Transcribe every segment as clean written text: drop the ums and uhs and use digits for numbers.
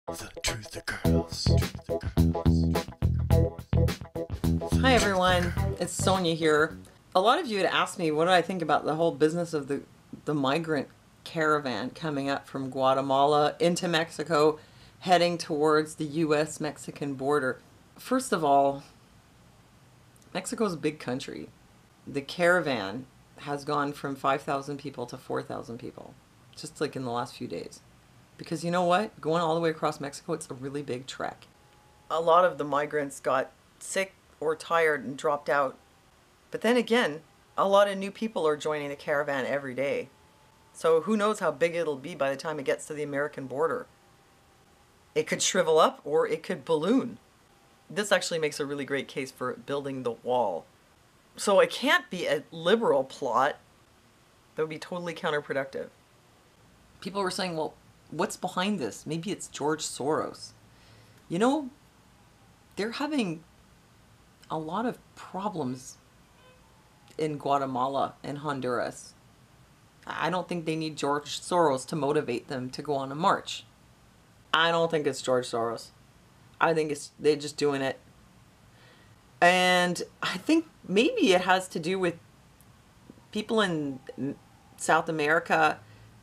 The Truth the Girls. Hi everyone, it's Sonia here. A lot of you had asked me what do I think about the whole business of the migrant caravan coming up from Guatemala into Mexico, heading towards the US-Mexican border. First of all, Mexico's a big country. The caravan has gone from 5,000 people to 4,000 people, just like in the last few days. Because you know what? Going all the way across Mexico, it's a really big trek. A lot of the migrants got sick or tired and dropped out. But then again, a lot of new people are joining the caravan every day. So who knows how big it'll be by the time it gets to the American border. It could shrivel up or it could balloon. This actually makes a really great case for building the wall. So it can't be a liberal plot. That would be totally counterproductive. People were saying, well, what's behind this? Maybe it's George Soros. You know, they're having a lot of problems in Guatemala and Honduras. I don't think they need George Soros to motivate them to go on a march. I don't think it's George Soros. I think they're just doing it. And I think maybe it has to do with people in South America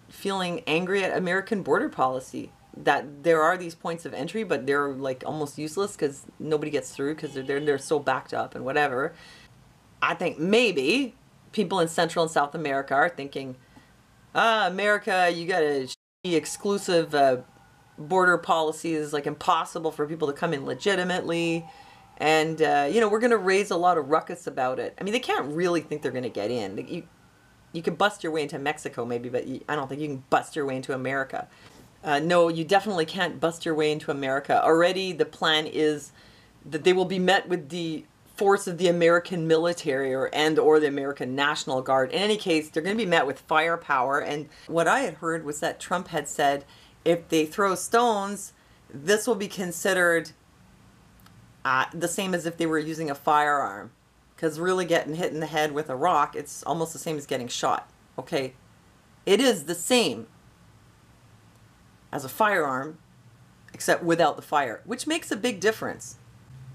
feeling angry at American border policy, that there are these points of entry, but they're like almost useless because nobody gets through because they're so backed up and whatever. I think maybe people in Central and South America are thinking, America, you got a exclusive border policy is like impossible for people to come in legitimately. And, we're going to raise a lot of ruckus about it. I mean, they can't really think they're going to get in. You could bust your way into Mexico maybe, but I don't think you can bust your way into America. No, you definitely can't bust your way into America. Already the plan is that they will be met with the force of the American military or the American National Guard. In any case, they're going to be met with firepower. And what I had heard was that Trump had said, if they throw stones, this will be considered the same as if they were using a firearm. Because really getting hit in the head with a rock, it's almost the same as getting shot. Okay? It is the same as a firearm, except without the fire, which makes a big difference.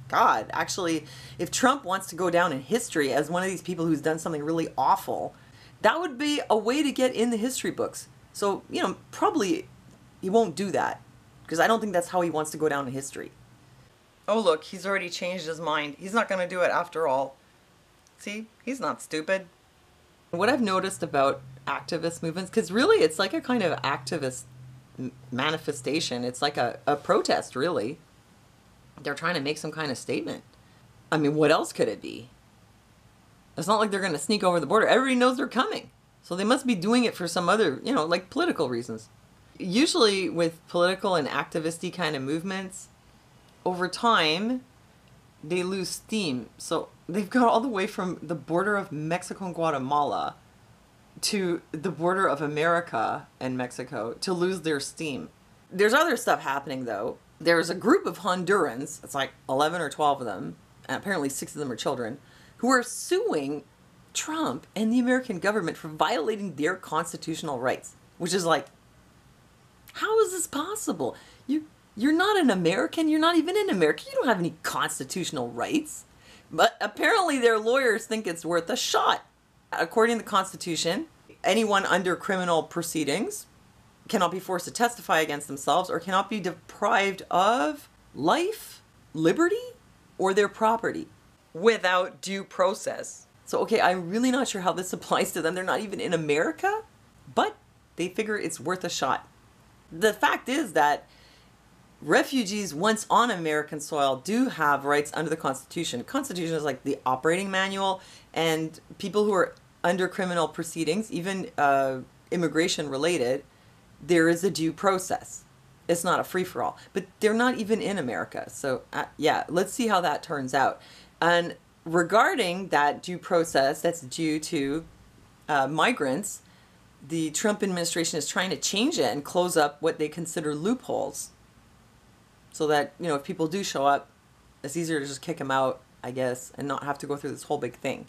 God, actually, if Trump wants to go down in history as one of these people who's done something really awful, that would be a way to get in the history books. So, probably he won't do that, because I don't think that's how he wants to go down in history. Oh, look, he's already changed his mind. He's not going to do it after all. See, he's not stupid. What I've noticed about activist movements, because really it's like a kind of activist manifestation. It's like a protest, really. They're trying to make some kind of statement. I mean, what else could it be? It's not like they're going to sneak over the border. Everybody knows they're coming. So they must be doing it for some other, like political reasons. Usually with political and activist-y kind of movements, over time, they lose steam. So they've got all the way from the border of Mexico and Guatemala to the border of America and Mexico to lose their steam. There's other stuff happening, though. There's a group of Hondurans, it's like 11 or 12 of them, and apparently 6 of them are children, who are suing Trump and the American government for violating their constitutional rights, which is like, how is this possible? You're not an American. You're not even in America. You don't have any constitutional rights. But apparently their lawyers think it's worth a shot. According to the Constitution, anyone under criminal proceedings cannot be forced to testify against themselves or cannot be deprived of life, liberty, or their property without due process. So, okay, I'm really not sure how this applies to them. They're not even in America, but they figure it's worth a shot. The fact is that refugees once on American soil do have rights under the Constitution. The Constitution is like the operating manual, and people who are under criminal proceedings, even immigration related, there is a due process. It's not a free-for-all. But they're not even in America. So yeah, let's see how that turns out. And regarding that due process that's due to migrants, the Trump administration is trying to change it and close up what they consider loopholes. So that, if people do show up, it's easier to just kick them out, I guess, and not have to go through this whole big thing.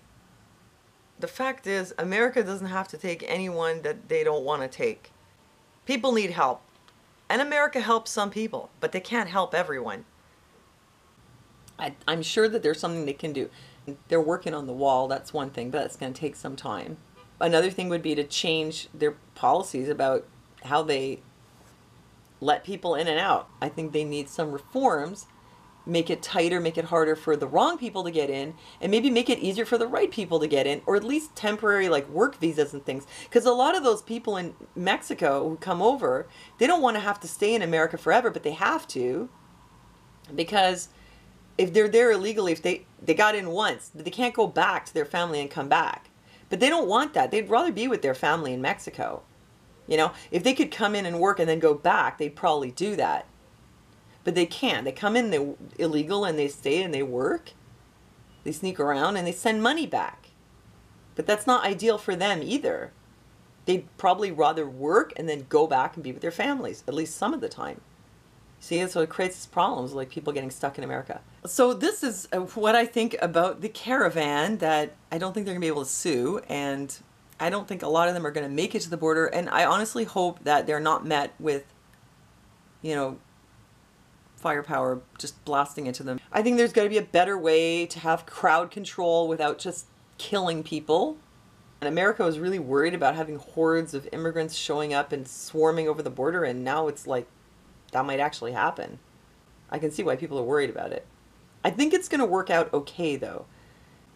The fact is, America doesn't have to take anyone that they don't want to take. People need help. And America helps some people, but they can't help everyone. I'm sure that there's something they can do. They're working on the wall, that's one thing, but that's going to take some time. Another thing would be to change their policies about how they let people in and out. I think they need some reforms, make it tighter, make it harder for the wrong people to get in, and maybe make it easier for the right people to get in, or at least temporary like work visas and things. Because a lot of those people in Mexico who come over, they don't want to have to stay in America forever, but they have to, because if they're there illegally, if they got in once, they can't go back to their family and come back. But they don't want that. They'd rather be with their family in Mexico. You know, if they could come in and work and then go back, they'd probably do that. But they can't. They come in, they're illegal, and they stay and they work. They sneak around and they send money back. But that's not ideal for them either. They'd probably rather work and then go back and be with their families, at least some of the time. See, that's what creates these problems, like people getting stuck in America. So this is what I think about the Caravan, that I don't think they're going to be able to sue, and I don't think a lot of them are going to make it to the border, and I honestly hope that they're not met with, you know, firepower just blasting into them. I think there's got to be a better way to have crowd control without just killing people. And America was really worried about having hordes of immigrants showing up and swarming over the border, and now it's like, that might actually happen. I can see why people are worried about it. I think it's going to work out okay, though,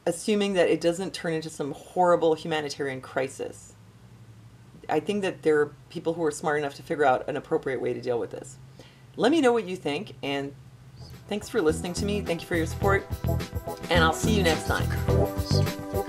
assuming that it doesn't turn into some horrible humanitarian crisis. I think that there are people who are smart enough to figure out an appropriate way to deal with this. Let me know what you think, and thanks for listening to me. Thank you for your support, and I'll see you next time.